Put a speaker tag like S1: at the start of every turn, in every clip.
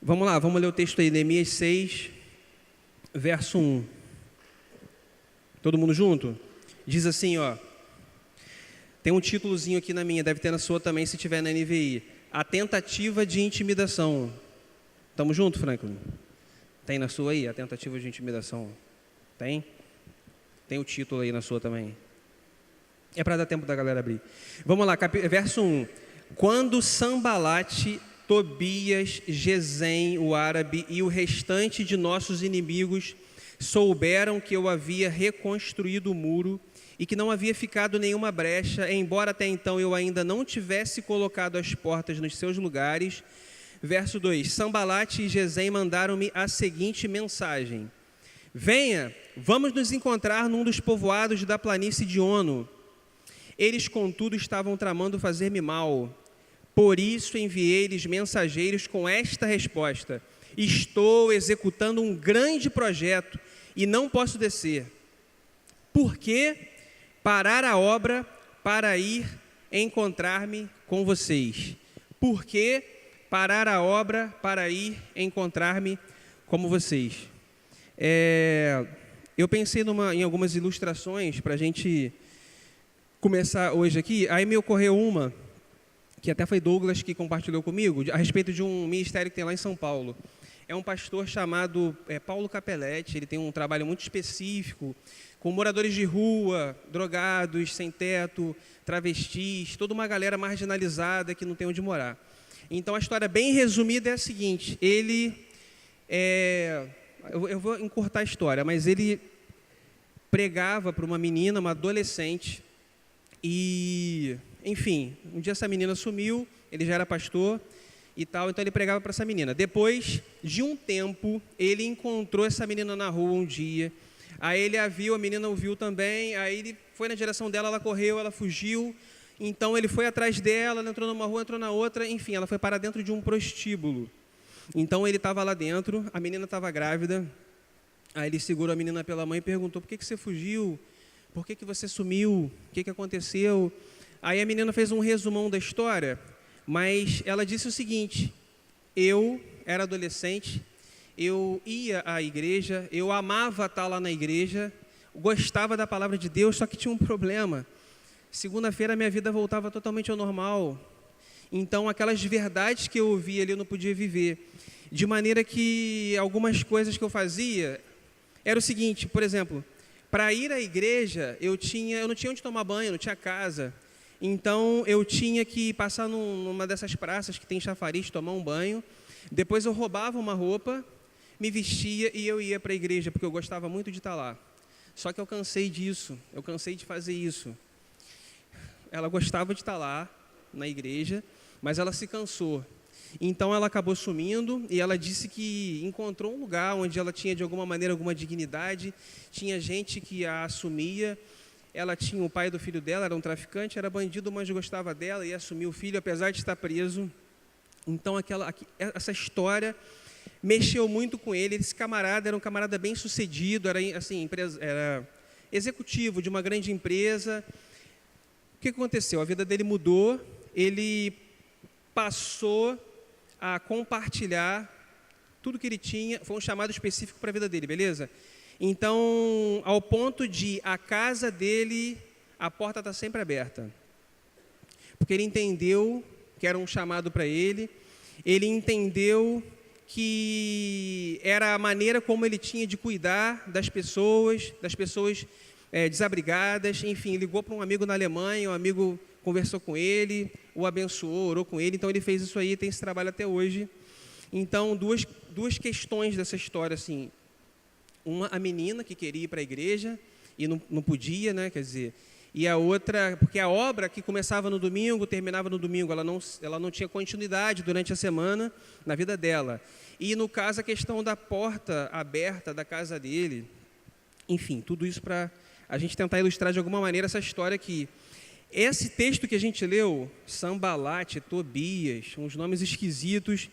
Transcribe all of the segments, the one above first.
S1: Vamos lá, vamos ler o texto aí, Neemias 6, verso 1. Todo mundo junto? Diz assim, ó. Tem um títulozinho aqui na minha, deve ter na sua também, se tiver na NVI. A tentativa de intimidação. Tamo junto, Franklin? Tem na sua aí, a tentativa de intimidação? Tem? Tem o título aí na sua também. É para dar tempo da galera abrir. Vamos lá, verso 1. Quando Sambalate, Tobias, Gesem, o árabe, e o restante de nossos inimigos souberam que eu havia reconstruído o muro e que não havia ficado nenhuma brecha, embora até então eu ainda não tivesse colocado as portas nos seus lugares. Verso 2. Sambalate e Gesem mandaram-me a seguinte mensagem: venha, vamos nos encontrar num dos povoados da planície de Ono. Eles, contudo, estavam tramando fazer-me mal. Por isso enviei-lhes mensageiros com esta resposta: estou executando um grande projeto e não posso descer. Por que parar a obra para ir encontrar-me com vocês? Por que parar a obra para ir encontrar-me como vocês? Eu pensei em algumas ilustrações para a gente começar hoje aqui. Aí me ocorreu uma, que até foi Douglas que compartilhou comigo, a respeito de um ministério que tem lá em São Paulo. É um pastor chamado Paulo Capelletti. Ele tem um trabalho muito específico com moradores de rua, drogados, sem teto, travestis, toda uma galera marginalizada que não tem onde morar. Então, a história bem resumida é a seguinte: eu vou encurtar a história, mas ele pregava para uma menina, uma adolescente, e, enfim, um dia essa menina sumiu, ele já era pastor e tal, então ele pregava para essa menina. Depois de um tempo, ele encontrou essa menina na rua um dia, aí ele a viu, a menina o viu também, aí ele foi na direção dela, ela correu, ela fugiu, então ele foi atrás dela, ela entrou numa rua, entrou na outra, enfim, ela foi para dentro de um prostíbulo. Então ele estava lá dentro, a menina estava grávida, aí ele segurou a menina pela mão e perguntou: por que você fugiu? Por que você sumiu? O que aconteceu? Aí a menina fez um resumão da história, mas ela disse o seguinte: eu era adolescente, eu ia à igreja, eu amava estar lá na igreja, gostava da palavra de Deus, só que tinha um problema. Segunda-feira minha vida voltava totalmente ao normal. Então aquelas verdades que eu ouvia ali eu não podia viver. De maneira que algumas coisas que eu fazia era o seguinte, por exemplo, para ir à igreja eu não tinha onde tomar banho, não tinha casa. Então eu tinha que passar numa dessas praças que tem chafariz, tomar um banho. Depois eu roubava uma roupa, me vestia e eu ia para a igreja, porque eu gostava muito de estar lá. Só que eu cansei disso, eu cansei de fazer isso. Ela gostava de estar lá na igreja, mas ela se cansou. Então ela acabou sumindo e ela disse que encontrou um lugar onde ela tinha de alguma maneira alguma dignidade, tinha gente que a assumia. Ela tinha o pai do filho dela, era um traficante, era bandido, mas gostava dela e assumiu o filho, apesar de estar preso. Então essa história mexeu muito com ele. Esse camarada era um camarada bem sucedido, era executivo de uma grande empresa. O que aconteceu? A vida dele mudou, ele passou a compartilhar tudo que ele tinha, foi um chamado específico para a vida dele, beleza? Então, ao ponto de a casa dele, a porta está sempre aberta. Porque ele entendeu que era um chamado para ele, ele entendeu que era a maneira como ele tinha de cuidar das pessoas desabrigadas. Enfim, ligou para um amigo na Alemanha, um amigo conversou com ele, o abençoou, orou com ele. Então ele fez isso aí, tem esse trabalho até hoje. Então, duas questões dessa história, assim: a menina que queria ir para a igreja e não podia, né? Quer dizer, e a outra, porque a obra que começava no domingo, terminava no domingo, ela não tinha continuidade durante a semana na vida dela. E no caso, a questão da porta aberta da casa dele. Enfim, tudo isso para a gente tentar ilustrar de alguma maneira essa história aqui. Esse texto que a gente leu, Sambalate, Tobias, uns nomes esquisitos.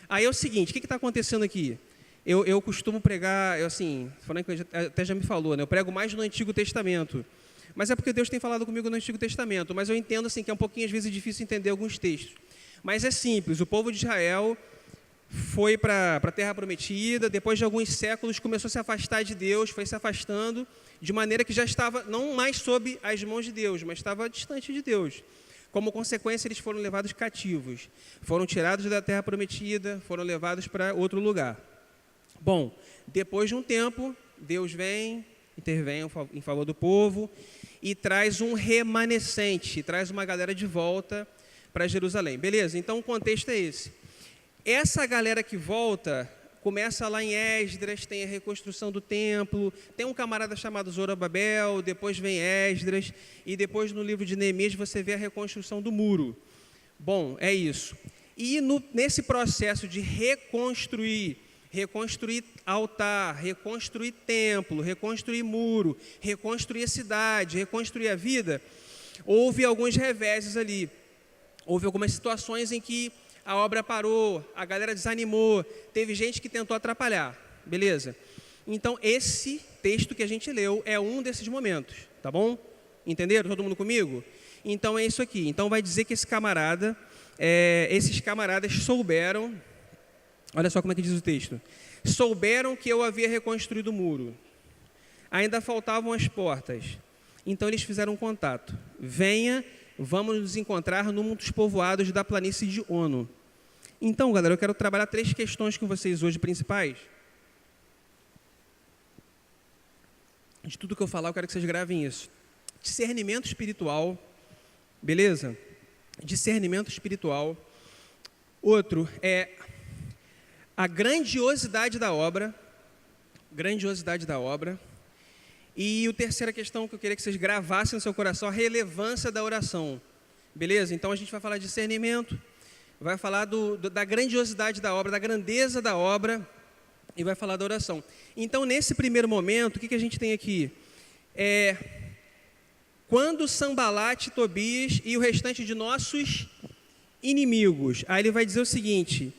S1: Aí é o seguinte: o que está acontecendo aqui? Eu costumo pregar, Franco até já me falou, né? Eu prego mais no Antigo Testamento. Mas é porque Deus tem falado comigo no Antigo Testamento. Mas eu entendo assim, que é um pouquinho, às vezes, difícil entender alguns textos. Mas é simples: o povo de Israel foi para a Terra Prometida, depois de alguns séculos começou a se afastar de Deus, foi se afastando, de maneira que já estava não mais sob as mãos de Deus, mas estava distante de Deus. Como consequência, eles foram levados cativos, foram tirados da Terra Prometida, foram levados para outro lugar. Bom, depois de um tempo, Deus vem, intervém em favor do povo e traz um remanescente, traz uma galera de volta para Jerusalém. Beleza? Então o contexto é esse. Essa galera que volta começa lá em Esdras, tem a reconstrução do templo, tem um camarada chamado Zorobabel, depois vem Esdras, e depois no livro de Neemias você vê a reconstrução do muro. Bom, é isso. E nesse processo de reconstruir altar, reconstruir templo, reconstruir muro, reconstruir a cidade, reconstruir a vida, houve alguns reveses ali. Houve algumas situações em que a obra parou, a galera desanimou, teve gente que tentou atrapalhar, beleza? Então, esse texto que a gente leu é um desses momentos, tá bom? Entenderam? Todo mundo comigo? Então, é isso aqui. Então, vai dizer que esses camaradas souberam, olha só como é que diz o texto, souberam que eu havia reconstruído o muro, ainda faltavam as portas, então eles fizeram um contato, venha, vamos nos encontrar num dos povoados da planície de Ono. Então, galera, eu quero trabalhar 3 questões com vocês hoje principais. De tudo que eu falar, eu quero que vocês gravem isso. Discernimento espiritual, beleza? Discernimento espiritual. Outro é a grandiosidade da obra. Grandiosidade da obra. E a terceira questão que eu queria que vocês gravassem no seu coração, a relevância da oração. Beleza? Então a gente vai falar de discernimento, vai falar da grandiosidade da obra, da grandeza da obra e vai falar da oração. Então, nesse primeiro momento, o que a gente tem aqui? Quando Sanbalate, Tobias e o restante de nossos inimigos, aí ele vai dizer o seguinte,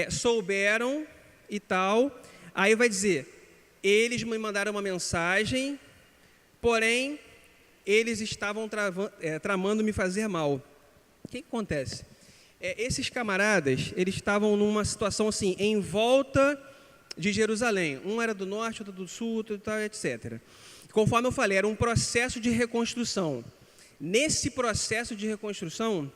S1: souberam e tal, aí vai dizer, eles me mandaram uma mensagem, porém, eles estavam tramando me fazer mal. O que acontece? Esses camaradas, eles estavam numa situação assim, em volta de Jerusalém. Um era do norte, outro do sul, outro tal, etc. Conforme eu falei, era um processo de reconstrução. Nesse processo de reconstrução,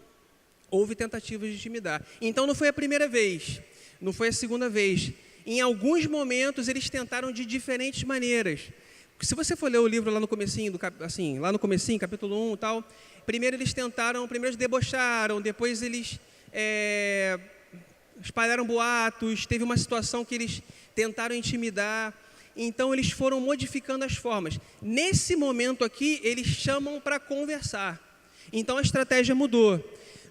S1: houve tentativas de intimidar. Então, não foi a primeira vez, não foi a segunda vez. Em alguns momentos, eles tentaram de diferentes maneiras. Se você for ler o livro lá no comecinho, capítulo 1 e tal, primeiro eles debocharam, depois eles espalharam boatos, teve uma situação que eles tentaram intimidar, então eles foram modificando as formas. Nesse momento aqui, eles chamam para conversar. Então a estratégia mudou.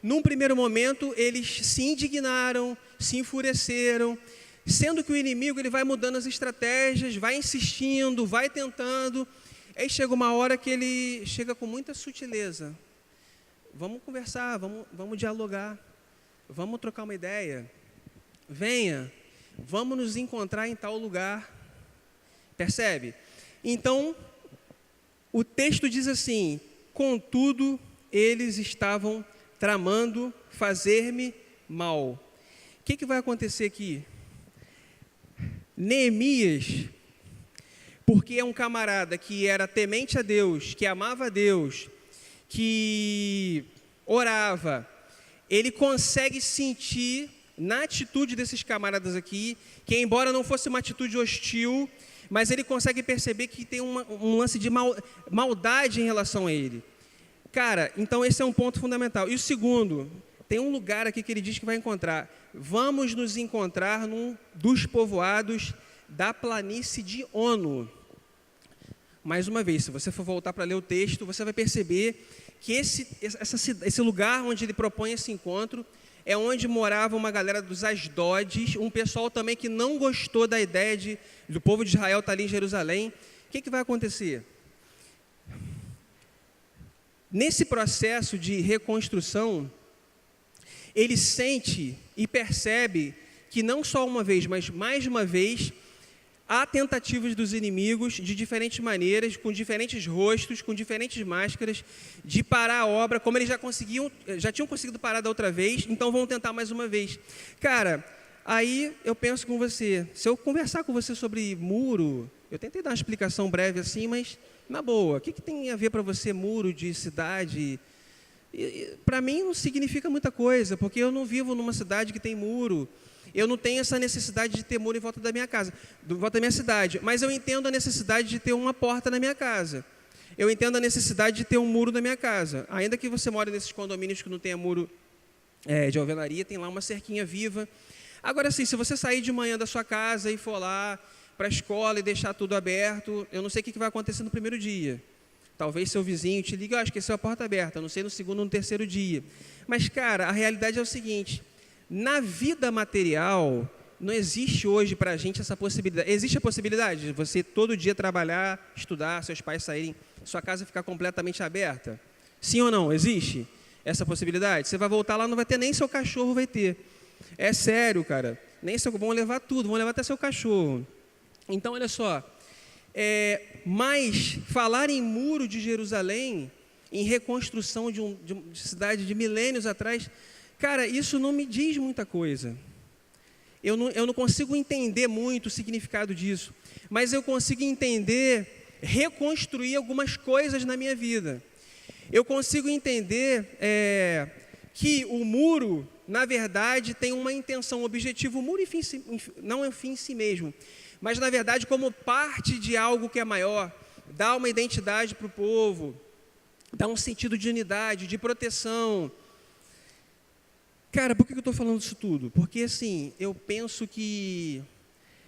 S1: Num primeiro momento, eles se indignaram, se enfureceram, sendo que o inimigo ele vai mudando as estratégias, vai insistindo, vai tentando. Aí chega uma hora que ele chega com muita sutileza. Vamos conversar, vamos dialogar, vamos trocar uma ideia. Venha, vamos nos encontrar em tal lugar. Percebe? Então, o texto diz assim, contudo, eles estavam tramando fazer-me mal. O que vai acontecer aqui? Neemias, porque é um camarada que era temente a Deus, que amava a Deus, que orava, ele consegue sentir na atitude desses camaradas aqui, que embora não fosse uma atitude hostil, mas ele consegue perceber que tem um lance de maldade em relação a ele. Cara, então esse é um ponto fundamental. E o segundo, tem um lugar aqui que ele diz que vai encontrar. Vamos nos encontrar num dos povoados da planície de Ono. Mais uma vez, se você for voltar para ler o texto, você vai perceber que esse lugar onde ele propõe esse encontro é onde morava uma galera dos Asdodes, um pessoal também que não gostou da ideia do povo de Israel estar ali em Jerusalém. O que vai acontecer? Nesse processo de reconstrução, ele sente e percebe que não só uma vez, mas mais de uma vez, há tentativas dos inimigos de diferentes maneiras, com diferentes rostos, com diferentes máscaras, de parar a obra, como eles já tinham conseguido parar da outra vez, então vão tentar mais uma vez. Cara, aí eu penso com você, se eu conversar com você sobre muro, eu tentei dar uma explicação breve assim, mas na boa, o que tem a ver para você muro de cidade? Para mim não significa muita coisa, porque eu não vivo numa cidade que tem muro, eu não tenho essa necessidade de ter muro em volta da minha casa, em volta da minha cidade, mas eu entendo a necessidade de ter uma porta na minha casa. Eu entendo a necessidade de ter um muro na minha casa. Ainda que você mora nesses condomínios que não tenha muro de alvenaria, tem lá uma cerquinha viva. Agora sim, se você sair de manhã da sua casa e for lá para a escola e deixar tudo aberto, eu não sei o que vai acontecer no primeiro dia. Talvez seu vizinho te ligue, esqueceu a porta aberta, eu não sei no segundo ou no terceiro dia. Mas, cara, a realidade é o seguinte, na vida material, não existe hoje para a gente essa possibilidade. Existe a possibilidade de você todo dia trabalhar, estudar, seus pais saírem, sua casa ficar completamente aberta? Sim ou não? Existe essa possibilidade? Você vai voltar lá, não vai ter nem seu cachorro, vai ter. É sério, cara. Nem seu, vão levar tudo, vão levar até seu cachorro. Então, olha só. Mas falar em muro de Jerusalém, em reconstrução de cidade de milênios atrás, cara, isso não me diz muita coisa. Eu não consigo entender muito o significado disso, mas eu consigo entender, reconstruir algumas coisas na minha vida. Eu consigo entender que o muro, na verdade, tem uma intenção, um objetivo. O muro não é um fim em si mesmo, mas, na verdade, como parte de algo que é maior, dá uma identidade para o povo, dá um sentido de unidade, de proteção. Cara, por que eu estou falando isso tudo? Porque, assim, eu penso que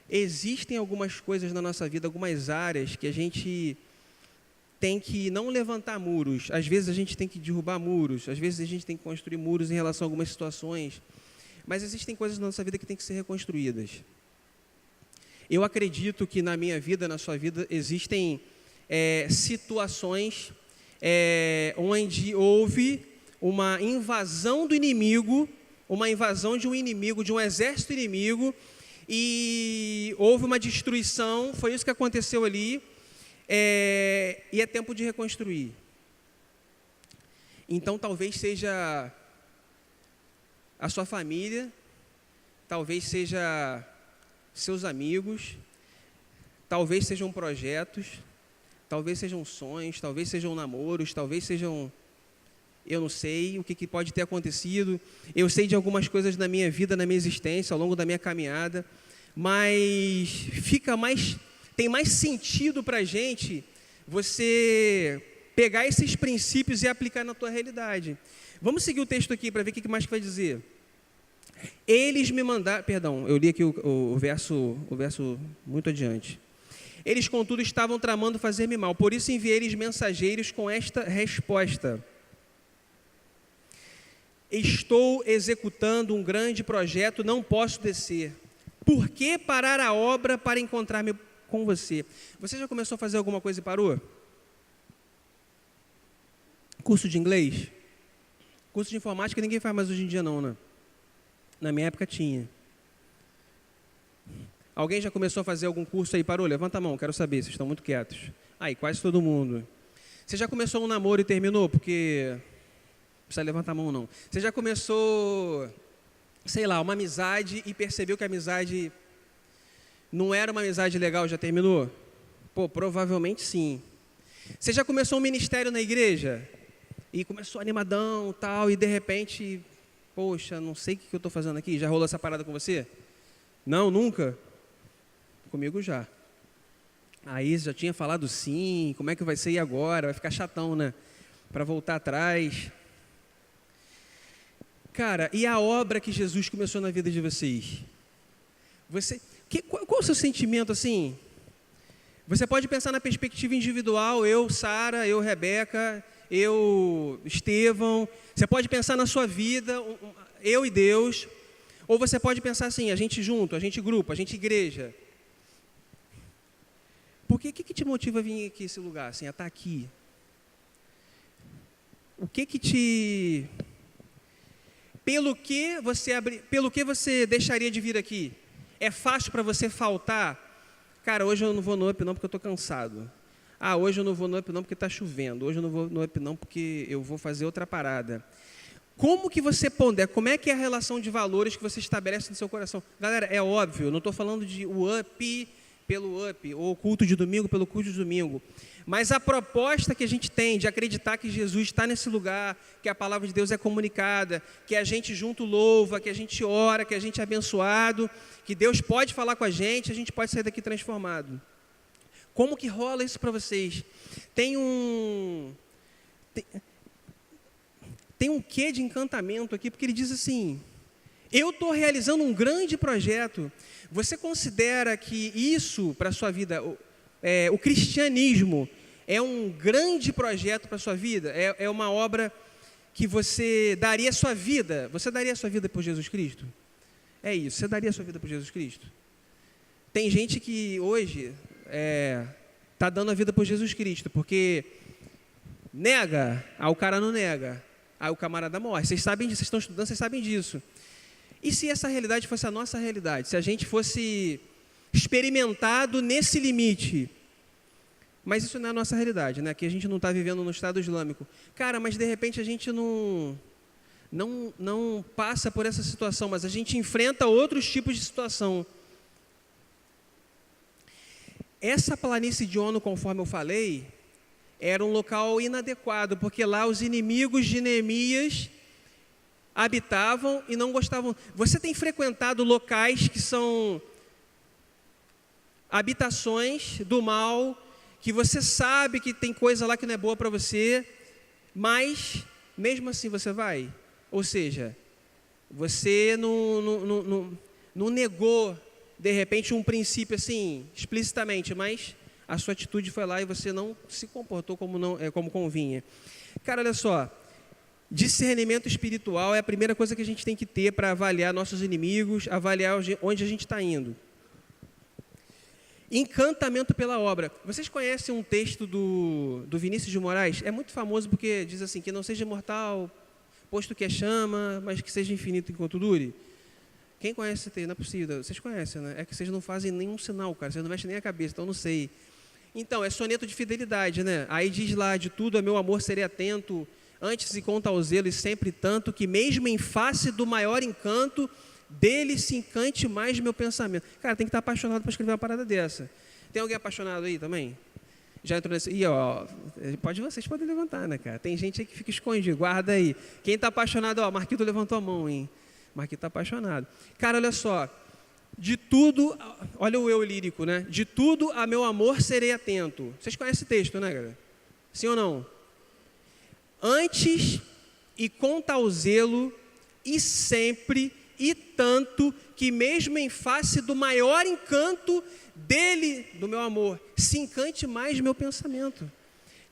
S1: existem algumas coisas na nossa vida, algumas áreas que a gente tem que não levantar muros. Às vezes a gente tem que derrubar muros, às vezes a gente tem que construir muros em relação a algumas situações, mas existem coisas na nossa vida que têm que ser reconstruídas. Eu acredito que na minha vida, na sua vida, existem situações onde houve uma invasão do inimigo, uma invasão de um inimigo, de um exército inimigo, e houve uma destruição, foi isso que aconteceu ali, e é tempo de reconstruir. Então, talvez seja a sua família, talvez seja seus amigos, talvez sejam projetos, talvez sejam sonhos, talvez sejam namoros, talvez sejam... Eu não sei o que pode ter acontecido. Eu sei de algumas coisas na minha vida, na minha existência, ao longo da minha caminhada, mas tem mais sentido para a gente você pegar esses princípios e aplicar na tua realidade. Vamos seguir o texto aqui para ver o que mais que vai dizer. Eles me mandaram... Perdão, eu li aqui o verso muito adiante. Eles, contudo, estavam tramando fazer-me mal, por isso enviei-lhes mensageiros com esta resposta. Estou executando um grande projeto, não posso descer. Por que parar a obra para encontrar-me com você? Você já começou a fazer alguma coisa e parou? Curso de inglês? Curso de informática ninguém faz mais hoje em dia não, né? Na minha época tinha. Alguém já começou a fazer algum curso aí e parou? Levanta a mão, quero saber, vocês estão muito quietos. Aí, quase todo mundo. Você já começou um namoro e terminou? Porque... Não precisa levantar a mão, não. Você já começou, sei lá, uma amizade e percebeu que a amizade não era uma amizade legal, já terminou? Pô, provavelmente sim. Você já começou um ministério na igreja? E começou animadão tal, e de repente, poxa, não sei o que eu estou fazendo aqui. Já rolou essa parada com você? Não, nunca? Comigo já. Aí já tinha falado sim, como é que vai ser e agora? Vai ficar chatão, né? Para voltar atrás... Cara, e a obra que Jesus começou na vida de vocês? Qual é o seu sentimento assim? Você pode pensar na perspectiva individual, eu, Sara, eu, Rebeca, eu, Estevão. Você pode pensar na sua vida, eu e Deus. Ou você pode pensar assim, a gente junto, a gente grupo, a gente igreja. Por que te motiva a vir aqui esse lugar, assim, a estar aqui? O que te... Pelo que você deixaria de vir aqui? É fácil para você faltar? Cara, hoje eu não vou no UP não porque eu estou cansado. Hoje eu não vou no UP não porque está chovendo. Hoje eu não vou no UP não porque eu vou fazer outra parada. Como que você pondera? Como é que é a relação de valores que você estabelece no seu coração? Galera, é óbvio, eu não estou falando de o up pelo up, ou culto de domingo pelo culto de domingo. Mas a proposta que a gente tem de acreditar que Jesus está nesse lugar, que a palavra de Deus é comunicada, que a gente junto louva, que a gente ora, que a gente é abençoado, que Deus pode falar com a gente pode sair daqui transformado. Como que rola isso para vocês? Tem um quê de encantamento aqui, porque ele diz assim: eu estou realizando um grande projeto. Você considera que isso para a sua vida, o cristianismo, é um grande projeto para a sua vida? É uma obra que você daria a sua vida? Você daria a sua vida por Jesus Cristo? É isso, você daria a sua vida por Jesus Cristo? Tem gente que hoje está dando a vida por Jesus Cristo, porque nega, aí o cara não nega, aí o camarada morre. Vocês sabem disso, vocês estão estudando, vocês sabem disso. E se essa realidade fosse a nossa realidade? Se a gente fosse experimentado nesse limite? Mas isso não é a nossa realidade, né? Que a gente não está vivendo no Estado Islâmico. Cara, mas de repente a gente não passa por essa situação, mas a gente enfrenta outros tipos de situação. Essa planície de Ono, conforme eu falei, era um local inadequado, porque lá os inimigos de Neemias habitavam e não gostavam. Você tem frequentado locais que são habitações do mal, que você sabe que tem coisa lá que não é boa para você, mas mesmo assim você vai? Ou seja, você não negou, de repente, um princípio assim, explicitamente, mas a sua atitude foi lá e você não se comportou como convinha. Cara, olha só, discernimento espiritual é a primeira coisa que a gente tem que ter para avaliar nossos inimigos, avaliar onde a gente está indo. Encantamento pela obra. Vocês conhecem um texto do Vinícius de Moraes? É muito famoso porque diz assim, que não seja mortal, posto que é chama, mas que seja infinito enquanto dure. Quem conhece esse texto? Não é possível. Vocês conhecem, né? É que vocês não fazem nenhum sinal, cara. Vocês não mexem nem a cabeça, então eu não sei. Então, é soneto de fidelidade, né? Aí diz lá, de tudo a meu amor serei atento, antes se conta ao zelo e sempre tanto, que mesmo em face do maior encanto, dele se encante mais meu pensamento. Cara, tem que estar apaixonado para escrever uma parada dessa. Tem alguém apaixonado aí também? Já entrou nesse... Ih, ó, vocês podem levantar, né, cara? Tem gente aí que fica escondido, guarda aí. Quem está apaixonado, ó, Marquito levantou a mão, hein? Marquito está apaixonado. Cara, olha só, de tudo, olha o eu lírico, né? De tudo a meu amor serei atento. Vocês conhecem esse texto, né, galera? Sim ou não? Antes e com tal zelo, e sempre, e tanto, que mesmo em face do maior encanto dele, do meu amor, se encante mais meu pensamento.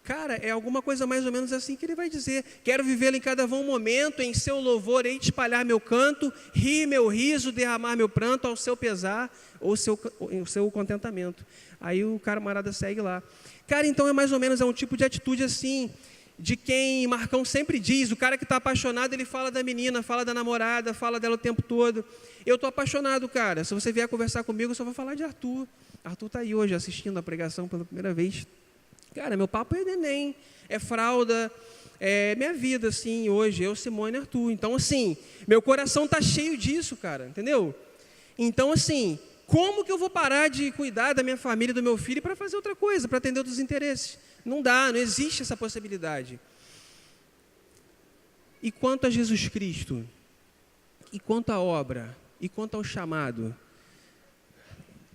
S1: Cara, é alguma coisa mais ou menos assim que ele vai dizer. Quero vivê-lo em cada vão momento, em seu louvor hei de espalhar meu canto, rir meu riso, derramar meu pranto, ao seu pesar, ou o seu contentamento. Aí o camarada segue lá. Cara, então é mais ou menos um tipo de atitude assim, de quem Marcão sempre diz, o cara que está apaixonado, ele fala da menina, fala da namorada, fala dela o tempo todo. Eu estou apaixonado, cara. Se você vier conversar comigo, eu só vou falar de Arthur. Arthur está aí hoje assistindo a pregação pela primeira vez. Cara, meu papo é neném, é fralda, é minha vida, assim, hoje, eu, Simone e Arthur. Então, assim, meu coração está cheio disso, cara, entendeu? Então, assim, como que eu vou parar de cuidar da minha família, do meu filho, para fazer outra coisa, para atender outros interesses? Não dá, não existe essa possibilidade. E quanto a Jesus Cristo? E quanto à obra? E quanto ao chamado?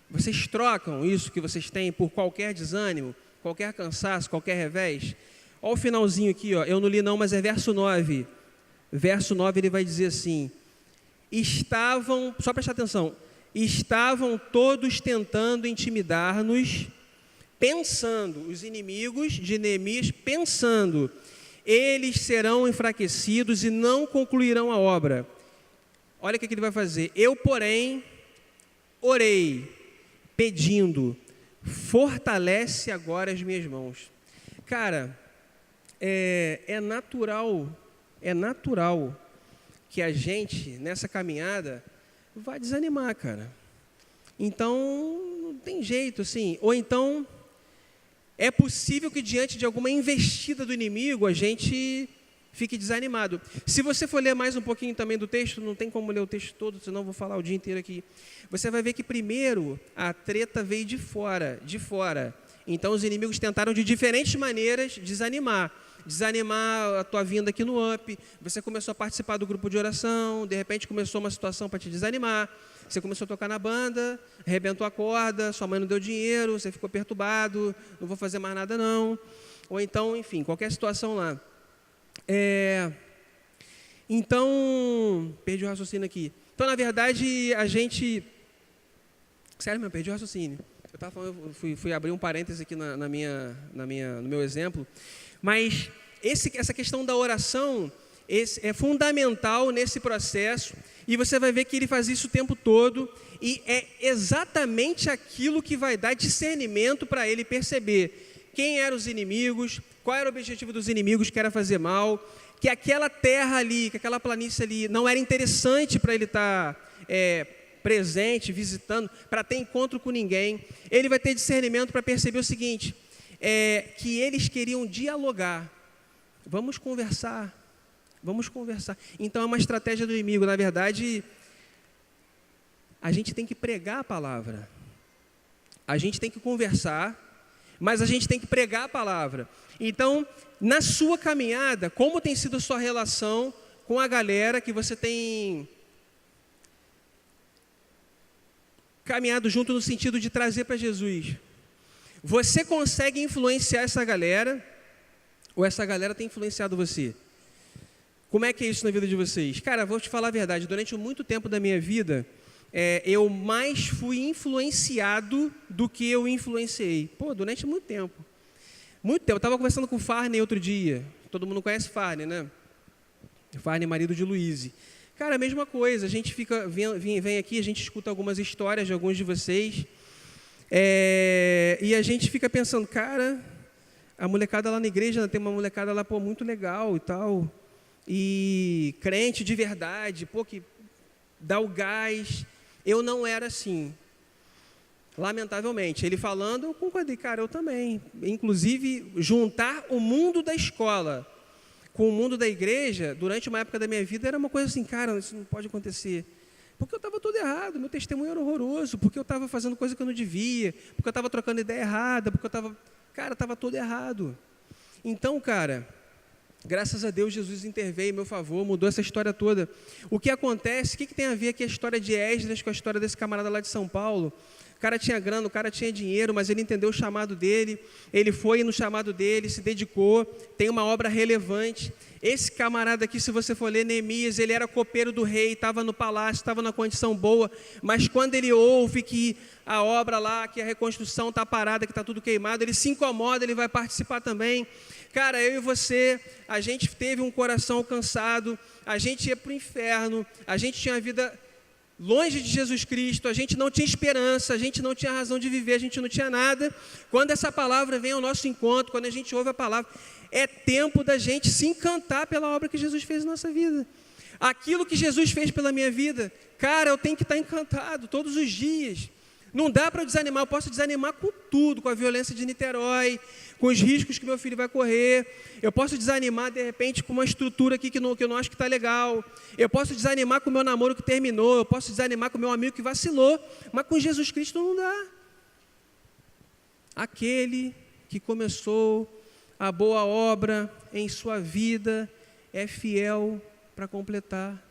S1: Vocês trocam isso que vocês têm por qualquer desânimo, qualquer cansaço, qualquer revés? Olha o finalzinho aqui, ó. Eu não li não, mas é verso 9. Verso 9 ele vai dizer assim: estavam, só prestar atenção, estavam todos tentando intimidar-nos, pensando, os inimigos de Neemias, pensando, eles serão enfraquecidos e não concluirão a obra. Olha o que ele vai fazer. Eu, porém, orei, pedindo, fortalece agora as minhas mãos. Cara, é natural que a gente, nessa caminhada, vai desanimar, cara. Então, não tem jeito, assim. Ou então, é possível que diante de alguma investida do inimigo, a gente fique desanimado. Se você for ler mais um pouquinho também do texto, não tem como ler o texto todo, senão eu vou falar o dia inteiro aqui. Você vai ver que primeiro a treta veio de fora. Então os inimigos tentaram de diferentes maneiras desanimar a tua vinda aqui no UP. Você começou a participar do grupo de oração, de repente começou uma situação para te desanimar. Você começou a tocar na banda, arrebentou a corda, sua mãe não deu dinheiro, você ficou perturbado, não vou fazer mais nada não. Ou então, enfim, qualquer situação lá. Então, perdi o raciocínio aqui. Então, na verdade, a gente... Sério mesmo, perdi o raciocínio. Eu estava falando, fui abrir um parêntese aqui no meu exemplo. Mas essa questão da oração é fundamental nesse processo. E você vai ver que ele faz isso o tempo todo. E é exatamente aquilo que vai dar discernimento para ele perceber quem eram os inimigos, qual era o objetivo dos inimigos, que era fazer mal, que aquela terra ali, que aquela planície ali não era interessante para ele estar presente, visitando, para ter encontro com ninguém. Ele vai ter discernimento para perceber o seguinte, que eles queriam dialogar. Vamos conversar. Então é uma estratégia do inimigo. Na verdade, a gente tem que pregar a palavra. A gente tem que conversar, mas a gente tem que pregar a palavra. Então, na sua caminhada, como tem sido a sua relação com a galera que você tem caminhado junto no sentido de trazer para Jesus? Você consegue influenciar essa galera ou essa galera tem influenciado você? Como é que é isso na vida de vocês? Cara, vou te falar a verdade, durante muito tempo da minha vida, eu mais fui influenciado do que eu influenciei. Durante muito tempo. Eu estava conversando com o Farney outro dia. Todo mundo conhece Farney, né? Farney, marido de Luíse. Cara, a mesma coisa. A gente vem aqui, a gente escuta algumas histórias de alguns de vocês. E a gente fica pensando, cara, a molecada lá na igreja, tem uma molecada lá, muito legal e tal. E crente de verdade, que dá o gás. Eu não era assim. Lamentavelmente. Ele falando, eu concordei, cara, eu também. Inclusive, juntar o mundo da escola com o mundo da igreja, durante uma época da minha vida, era uma coisa assim, cara, isso não pode acontecer. Porque eu estava todo errado, meu testemunho era horroroso, porque eu estava fazendo coisa que eu não devia, porque eu estava trocando ideia errada, porque eu estava... Cara, estava todo errado. Então, cara, graças a Deus, Jesus interveio em meu favor, mudou essa história toda. O que acontece, o que tem a ver aqui a história de Esdras com a história desse camarada lá de São Paulo? O cara tinha grana, o cara tinha dinheiro, mas ele entendeu o chamado dele, ele foi no chamado dele, se dedicou, tem uma obra relevante. Esse camarada aqui, se você for ler Neemias, ele era copeiro do rei, estava no palácio, estava numa condição boa, mas quando ele ouve que a obra lá, que a reconstrução está parada, que está tudo queimado, ele se incomoda, ele vai participar também. Cara, eu e você, a gente teve um coração cansado, a gente ia para o inferno, a gente tinha a vida longe de Jesus Cristo, a gente não tinha esperança, a gente não tinha razão de viver, a gente não tinha nada. Quando essa palavra vem ao nosso encontro, quando a gente ouve a palavra, é tempo da gente se encantar pela obra que Jesus fez na nossa vida. Aquilo que Jesus fez pela minha vida, cara, eu tenho que estar encantado todos os dias. Não dá para eu desanimar, eu posso desanimar com tudo, com a violência de Niterói, com os riscos que meu filho vai correr. Eu posso desanimar, de repente, com uma estrutura aqui que eu não acho que está legal. Eu posso desanimar com o meu namoro que terminou, eu posso desanimar com o meu amigo que vacilou, mas com Jesus Cristo não dá. Aquele que começou a boa obra em sua vida é fiel para completar.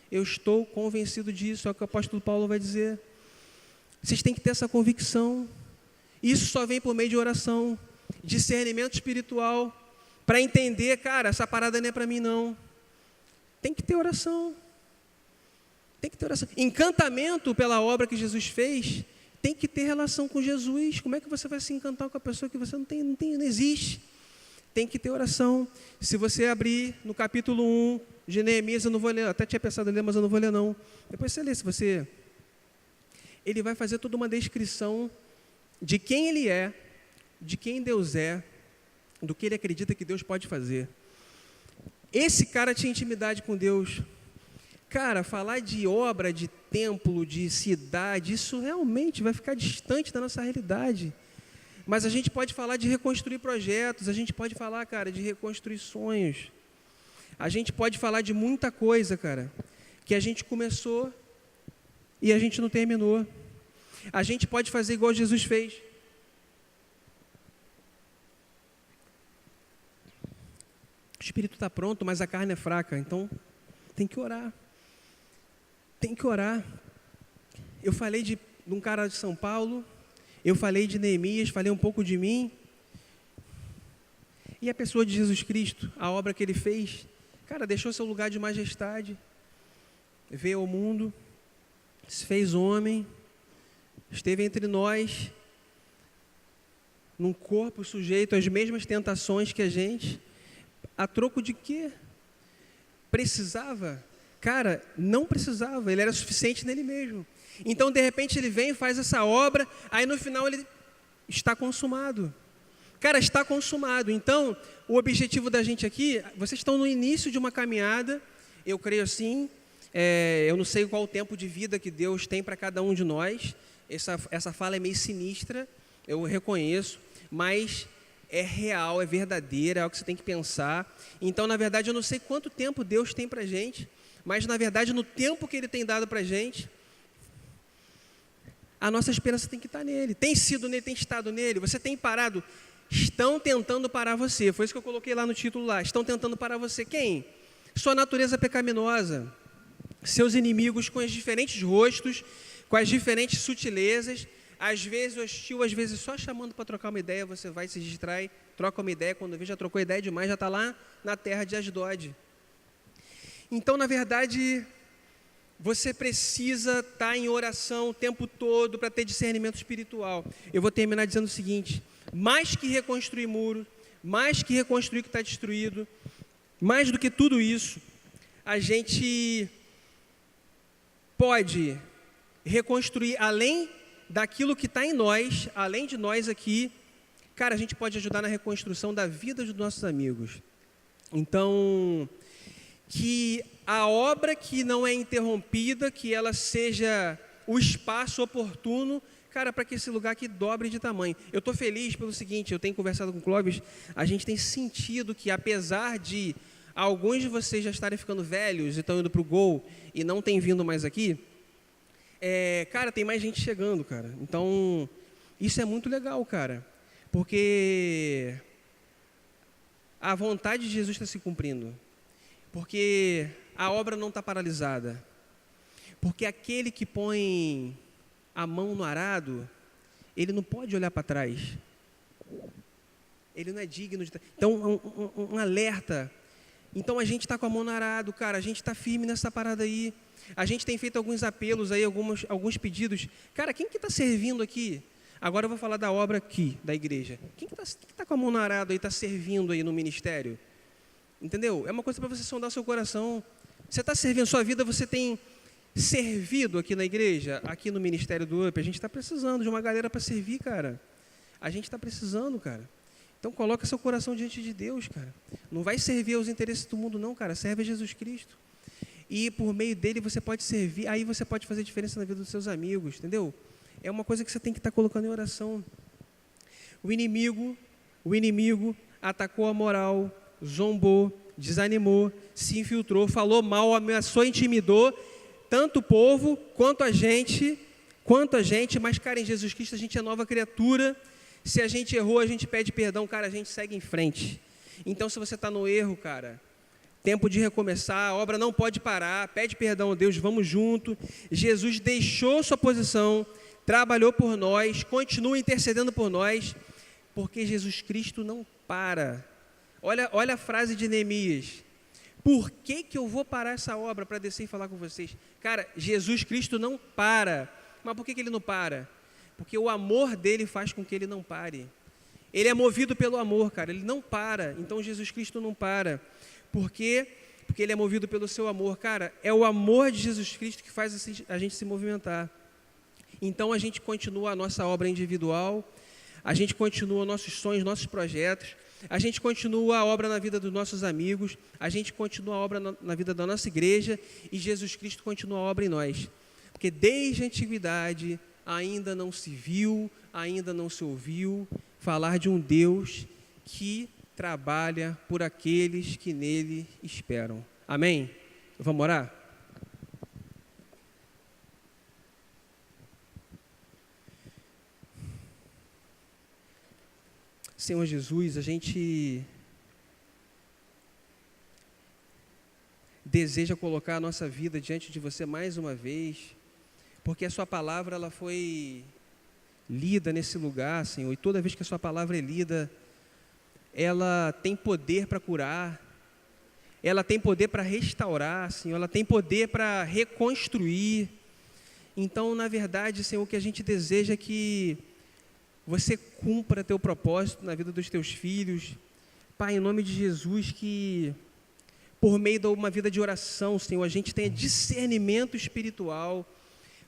S1: Eu estou convencido disso, é o que o apóstolo Paulo vai dizer. Vocês têm que ter essa convicção. Isso só vem por meio de oração, discernimento espiritual, para entender, cara, essa parada não é para mim não. Tem que ter oração. Tem que ter oração. Encantamento pela obra que Jesus fez, tem que ter relação com Jesus. Como é que você vai se encantar com a pessoa que você não existe? Tem que ter oração. Se você abrir no capítulo 1 de Neemias, eu não vou ler, até tinha pensado em ler, mas eu não vou ler não. Depois você lê, se você... Ele vai fazer toda uma descrição de quem ele é, de quem Deus é, do que ele acredita que Deus pode fazer. Esse cara tinha intimidade com Deus. Cara, falar de obra, de templo, de cidade, isso realmente vai ficar distante da nossa realidade. Mas a gente pode falar de reconstruir projetos, a gente pode falar, cara, de reconstruir sonhos. A gente pode falar de muita coisa, cara, que a gente começou e a gente não terminou. A gente pode fazer igual Jesus fez. O espírito está pronto, mas a carne é fraca, então tem que orar. Tem que orar. Eu falei de um cara de São Paulo, eu falei de Neemias, falei um pouco de mim. E a pessoa de Jesus Cristo, a obra que ele fez, cara, deixou seu lugar de majestade, veio ao mundo, se fez homem, esteve entre nós, num corpo sujeito às mesmas tentações que a gente, a troco de quê? Precisava? Cara, não precisava, ele era suficiente nele mesmo. Então, de repente, ele vem e faz essa obra, aí no final ele está consumado. Cara, está consumado. Então, o objetivo da gente aqui, vocês estão no início de uma caminhada, eu creio assim, eu não sei qual o tempo de vida que Deus tem para cada um de nós, essa fala é meio sinistra, eu reconheço, mas é real, é verdadeira, é algo que você tem que pensar. Então, na verdade, eu não sei quanto tempo Deus tem para a gente, mas, na verdade, no tempo que Ele tem dado para a gente, a nossa esperança tem que estar nele. Tem sido nele, tem estado nele. Você tem parado. Estão tentando parar você. Foi isso que eu coloquei lá no título lá. Estão tentando parar você. Quem? Sua natureza pecaminosa. Seus inimigos com os diferentes rostos, com as diferentes sutilezas. Às vezes hostil, às vezes só chamando para trocar uma ideia, você vai, se distrai, troca uma ideia. Quando vê, já trocou ideia demais, já está lá na terra de Asdod. Então, na verdade, você precisa estar em oração o tempo todo para ter discernimento espiritual. Eu vou terminar dizendo o seguinte: mais que reconstruir muro, mais que reconstruir o que está destruído, mais do que tudo isso, a gente pode reconstruir além daquilo que está em nós, além de nós aqui. Cara, a gente pode ajudar na reconstrução da vida dos nossos amigos. Então, que a obra que não é interrompida, que ela seja o espaço oportuno, cara, para que esse lugar aqui dobre de tamanho. Eu estou feliz pelo seguinte, eu tenho conversado com o Clóvis, a gente tem sentido que, apesar de alguns de vocês já estarem ficando velhos e estão indo para o Gol e não tem vindo mais aqui, cara, tem mais gente chegando, cara. Então, isso é muito legal, cara, porque a vontade de Jesus está se cumprindo. Porque a obra não está paralisada. Porque aquele que põe a mão no arado, ele não pode olhar para trás. Ele não é digno de... Então, um alerta. Então, a gente está com a mão no arado, cara. A gente está firme nessa parada aí. A gente tem feito alguns apelos aí, alguns pedidos. Cara, quem que está servindo aqui? Agora eu vou falar da obra aqui, da igreja. Quem que está com a mão no arado aí, está servindo aí no ministério? Entendeu? É uma coisa para você sondar seu coração. Você está servindo sua vida, você tem servido aqui na igreja, aqui no Ministério do UP. A gente está precisando de uma galera para servir, cara. A gente está precisando, cara. Então coloca seu coração diante de Deus, cara. Não vai servir aos interesses do mundo não, cara. Serve a Jesus Cristo. E por meio dele você pode servir, aí você pode fazer diferença na vida dos seus amigos, entendeu? É uma coisa que você tem que estar colocando em oração. O inimigo atacou a moral, zombou, desanimou, se infiltrou, falou mal, ameaçou, intimidou tanto o povo quanto a gente, mas, cara, em Jesus Cristo a gente é nova criatura. Se a gente errou, a gente pede perdão, cara, a gente segue em frente. Então, se você está no erro, cara, tempo de recomeçar, a obra não pode parar, pede perdão a Deus, vamos junto. Jesus deixou sua posição, trabalhou por nós, continua intercedendo por nós, porque Jesus Cristo não para. Olha a frase de Neemias. Por que eu vou parar essa obra para descer e falar com vocês? Cara, Jesus Cristo não para. Mas por que ele não para? Porque o amor dele faz com que ele não pare. Ele é movido pelo amor, cara. Ele não para. Então Jesus Cristo não para. Por quê? Porque ele é movido pelo seu amor. Cara, é o amor de Jesus Cristo que faz a gente se movimentar. Então a gente continua a nossa obra individual. A gente continua nossos sonhos, nossos projetos. A gente continua a obra na vida dos nossos amigos, a gente continua a obra na vida da nossa igreja e Jesus Cristo continua a obra em nós. Porque desde a antiguidade ainda não se viu, ainda não se ouviu falar de um Deus que trabalha por aqueles que nele esperam. Amém? Vamos orar? Senhor Jesus, a gente deseja colocar a nossa vida diante de você mais uma vez, porque a sua palavra ela foi lida nesse lugar, Senhor, e toda vez que a sua palavra é lida, ela tem poder para curar, ela tem poder para restaurar, Senhor, ela tem poder para reconstruir. Então, na verdade, Senhor, o que a gente deseja é que você cumpra teu propósito na vida dos teus filhos. Pai, em nome de Jesus, que por meio de uma vida de oração, Senhor, a gente tenha discernimento espiritual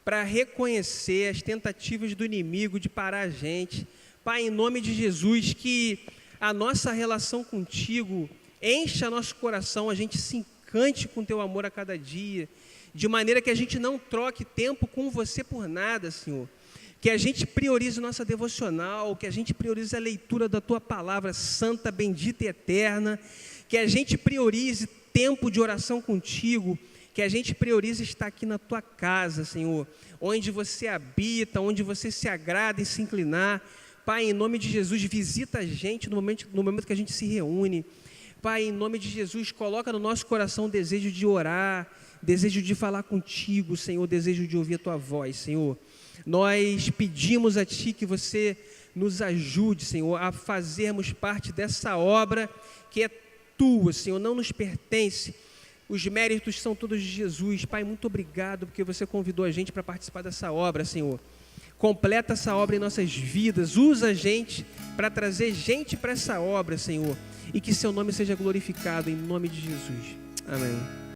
S1: para reconhecer as tentativas do inimigo de parar a gente. Pai, em nome de Jesus, que a nossa relação contigo encha nosso coração, a gente se encante com teu amor a cada dia, de maneira que a gente não troque tempo com você por nada, Senhor. Que a gente priorize nossa devocional, que a gente priorize a leitura da tua palavra santa, bendita e eterna, que a gente priorize tempo de oração contigo, que a gente priorize estar aqui na tua casa, Senhor, onde você habita, onde você se agrada em se inclinar. Pai, em nome de Jesus, visita a gente no momento que a gente se reúne. Pai, em nome de Jesus, coloca no nosso coração o desejo de orar, desejo de falar contigo, Senhor, desejo de ouvir a tua voz, Senhor. Nós pedimos a Ti que você nos ajude, Senhor, a fazermos parte dessa obra que é Tua, Senhor, não nos pertence. Os méritos são todos de Jesus. Pai, muito obrigado porque você convidou a gente para participar dessa obra, Senhor. Completa essa obra em nossas vidas, usa a gente para trazer gente para essa obra, Senhor, e que seu nome seja glorificado em nome de Jesus. Amém.